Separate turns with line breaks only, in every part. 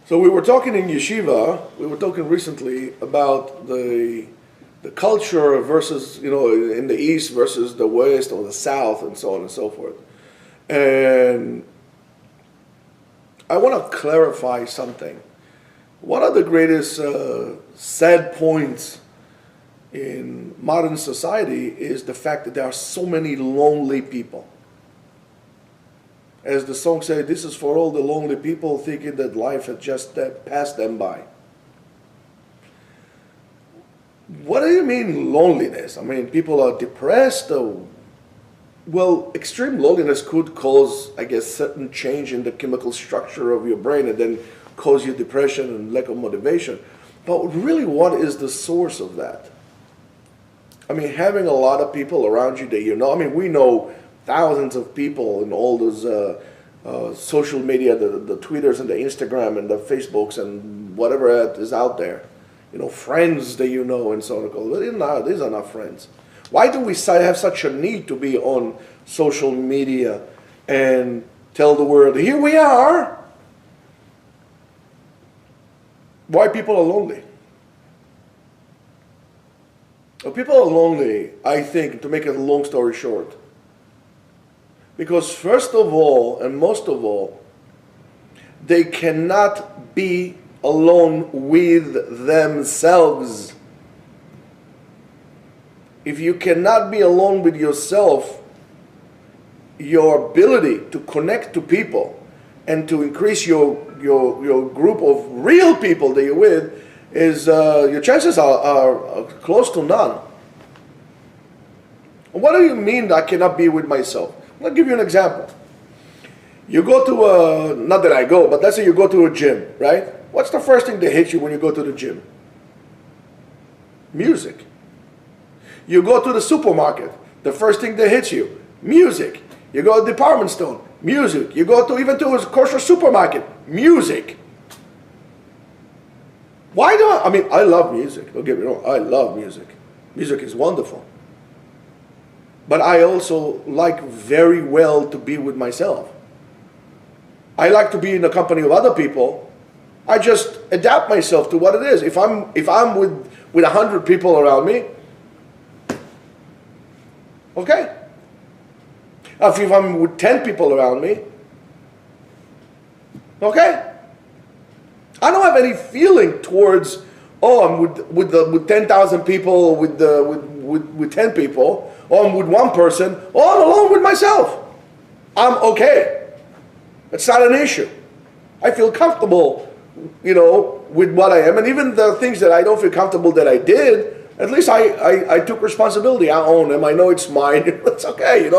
So we were talking in yeshiva. We were talking recently about the culture versus, in the east versus the west or the south, and so on and so forth. And I want to clarify something. One of the greatest sad points in modern society is the fact that there are so many lonely people. As the song says, this is for all the lonely people thinking that life had just passed them by. What do you mean loneliness? I mean, people are depressed. Well, extreme loneliness could cause, I guess, certain change in the chemical structure of your brain and then cause you depression and lack of motivation. But really, what is the source of that? I mean, having a lot of people around you that you know. I mean, we know thousands of people in all those social media, the Twitters and the Instagram and the Facebooks and whatever is out there. Friends that you know and so on and so forth. These are not friends. Why do we have such a need to be on social media and tell the world, here we are? Why people are lonely? Well, people are lonely, I think, to make a long story short, because first of all, and most of all, they cannot be alone with themselves. If you cannot be alone with yourself, your ability to connect to people and to increase your group of real people that you're with is your chances are close to none. What do you mean I cannot be with myself? I'll give you an example. You go to not that I go, but let's say you go to a gym, right? What's the first thing that hits you when you go to the gym? Music. You go to the supermarket, the first thing that hits you, music. You go to the department store, music. You go to even to a kosher supermarket, music. Why do I mean, I love music, don't get me wrong, I love music. Music is wonderful. But I also like very well to be with myself. I like to be in the company of other people. I just adapt myself to what it is. If I'm with 100 people around me, okay. If I'm with 10 people around me, okay. I don't have any feeling towards, I'm with 10,000 people, with 10 people, or I'm with one person, or I'm alone with myself. I'm okay. It's not an issue. I feel comfortable, with what I am, and even the things that I don't feel comfortable that I did, at least I took responsibility. I own them. I know it's mine. It's okay,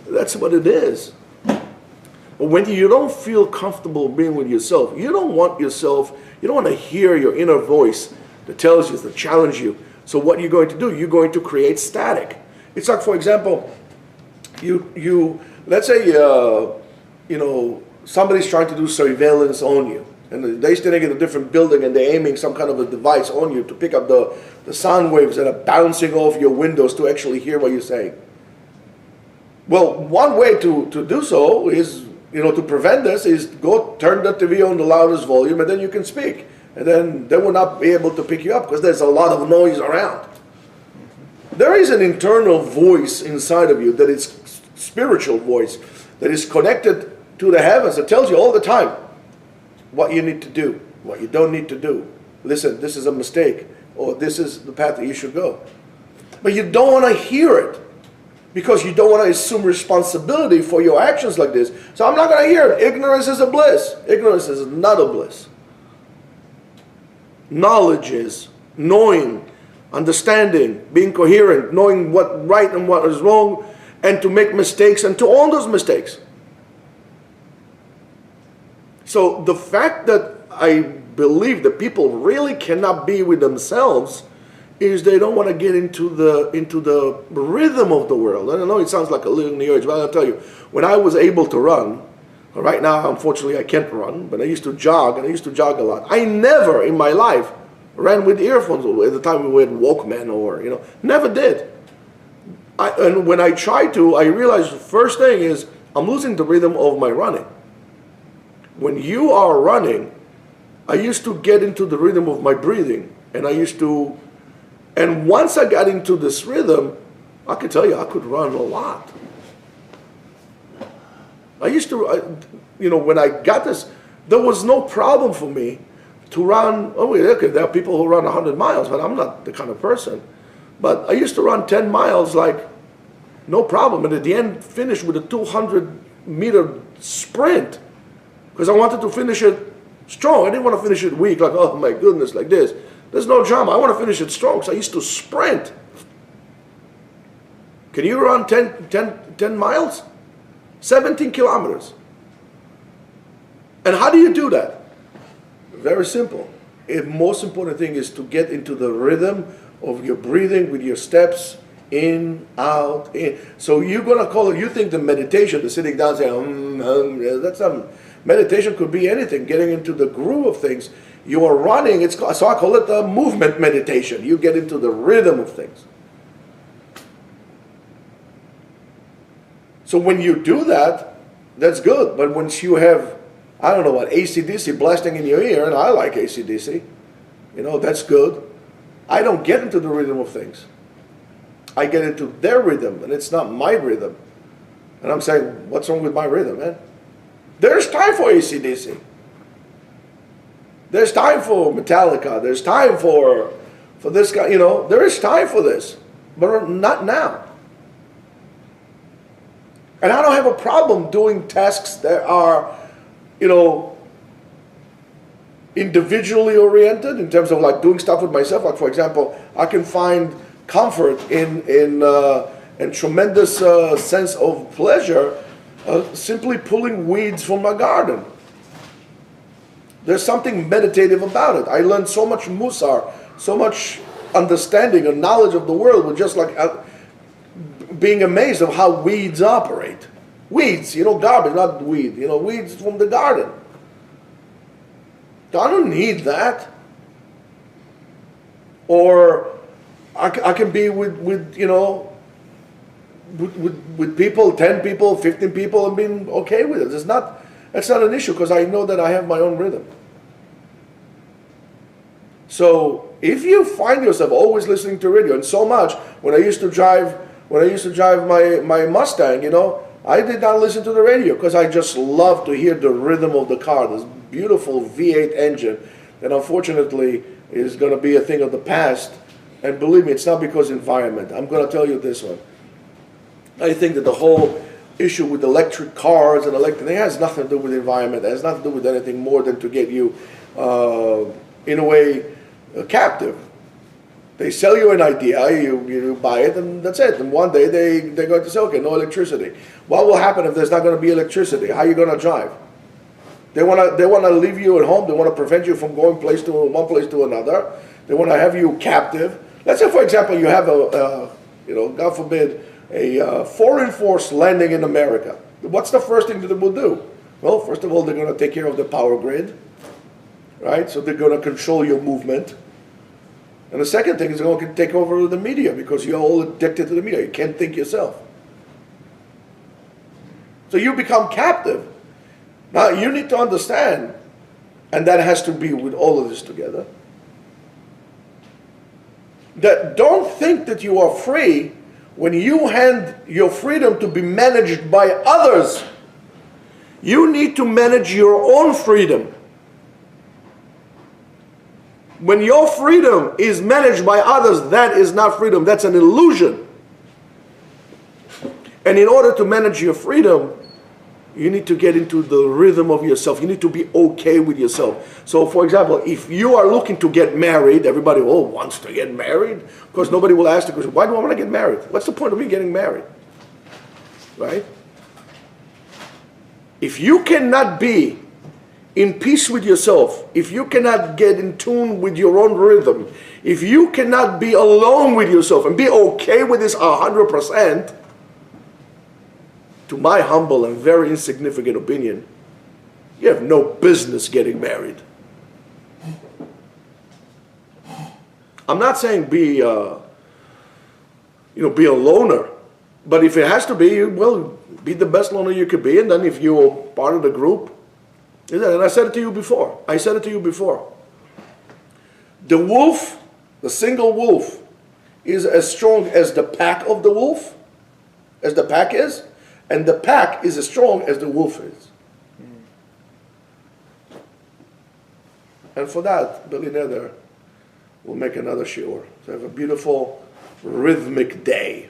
That's what it is. But when you don't feel comfortable being with yourself, you don't want to hear your inner voice that tells you, that challenges you. So what you're going to do, you're going to create static. It's like, for example, let's say, somebody's trying to do surveillance on you. And they're standing in a different building and they're aiming some kind of a device on you to pick up the sound waves that are bouncing off your windows to actually hear what you're saying. Well, one way to do so is, to prevent this is go turn the TV on the loudest volume and then you can speak. And then they will not be able to pick you up because there's a lot of noise around. There is an internal voice inside of you that is spiritual voice that is connected to the heavens that tells you all the time what you need to do, what you don't need to do. Listen, this is a mistake, or this is the path that you should go. But you don't want to hear it because you don't want to assume responsibility for your actions like this. So I'm not going to hear it. Ignorance is a bliss. Ignorance is not a bliss. Knowledge is knowing, understanding, being coherent, knowing what right and what is wrong, and to make mistakes and to own those mistakes. So the fact that I believe that people really cannot be with themselves is they don't want to get into the rhythm of the world. I don't know, it sounds like a little New Age, but I'll tell you, when I was able to run, right now unfortunately I can't run, but I used to jog, and I used to jog a lot. I never in my life ran with earphones. At the time we had Walkman or, never did. And when I tried to, I realized the first thing is I'm losing the rhythm of my running. When you are running, I used to get into the rhythm of my breathing, and and once I got into this rhythm, I can tell you I could run a lot. I used to, when I got this, there was no problem for me to run. Oh, okay, there are people who run 100 miles, but I'm not the kind of person. But I used to run 10 miles like no problem, and at the end finish with a 200-meter sprint because I wanted to finish it strong. I didn't want to finish it weak, like, oh my goodness, like this. There's no drama. I want to finish it strong, so I used to sprint. Can you run 10 miles? 17 kilometers. And how do you do that? Very simple. The most important thing is to get into the rhythm of your breathing with your steps, in, out, in. So you're going to call it, you think the meditation, the sitting down saying, that's meditation could be anything, getting into the groove of things. You are running, so I call it the movement meditation. You get into the rhythm of things. So when you do that, that's good. But once you have, I don't know what, AC/DC blasting in your ear, and I like AC/DC, that's good. I don't get into the rhythm of things. I get into their rhythm, and it's not my rhythm. And I'm saying, what's wrong with my rhythm, man? There's time for AC/DC. There's time for Metallica. There's time for this guy. There is time for this, but not now. And I don't have a problem doing tasks that are, individually oriented in terms of like doing stuff with myself. Like for example, I can find comfort and tremendous sense of pleasure simply pulling weeds from my garden. There's something meditative about it. I learned so much musar, so much understanding and knowledge of the world with just like being amazed of how weeds operate. Weeds, garbage, not weed. Weeds from the garden. I don't need that. Or I can be with people, 10 people, 15 people, and being okay with it. That's not an issue because I know that I have my own rhythm. So if you find yourself always listening to radio, and so much when I used to drive my Mustang, I did not listen to the radio because I just love to hear the rhythm of the car. This beautiful V8 engine that unfortunately is going to be a thing of the past. And believe me, it's not because environment. I'm going to tell you this one. I think that the whole issue with electric cars and it has nothing to do with the environment. It has nothing to do with anything more than to get you, in a way, captive. They sell you an idea, you buy it, and that's it. And one day they're going to say, okay, no electricity. What will happen if there's not going to be electricity? How are you going to drive? They want to leave you at home. They want to prevent you from going one place to another. They want to have you captive. Let's say, for example, you have God forbid, a foreign force landing in America. What's the first thing that they will do? Well, first of all, they're going to take care of the power grid, right? So they're going to control your movement. And the second thing is they're going to take over the media because you're all addicted to the media. You can't think yourself. So you become captive. Now, you need to understand, and that has to be with all of this together, that don't think that you are free when you hand your freedom to be managed by others. You need to manage your own freedom. When your freedom is managed by others, that is not freedom. That's an illusion. And in order to manage your freedom, you need to get into the rhythm of yourself. You need to be okay with yourself. So, for example, if you are looking to get married, everybody wants to get married. Of course, nobody will ask the question, why do I want to get married? What's the point of me getting married? Right? If you cannot be in peace with yourself, if you cannot get in tune with your own rhythm, if you cannot be alone with yourself and be okay with this 100%, to my humble and very insignificant opinion, you have no business getting married. I'm not saying be a loner, but if it has to be, well, be the best loner you could be, and then if you're part of the group, And I said it to you before. The wolf, the single wolf, is as strong as the pack of the wolf, as the pack is, and the pack is as strong as the wolf is. And for that, Billy Nether will make another shiur. So have a beautiful rhythmic day.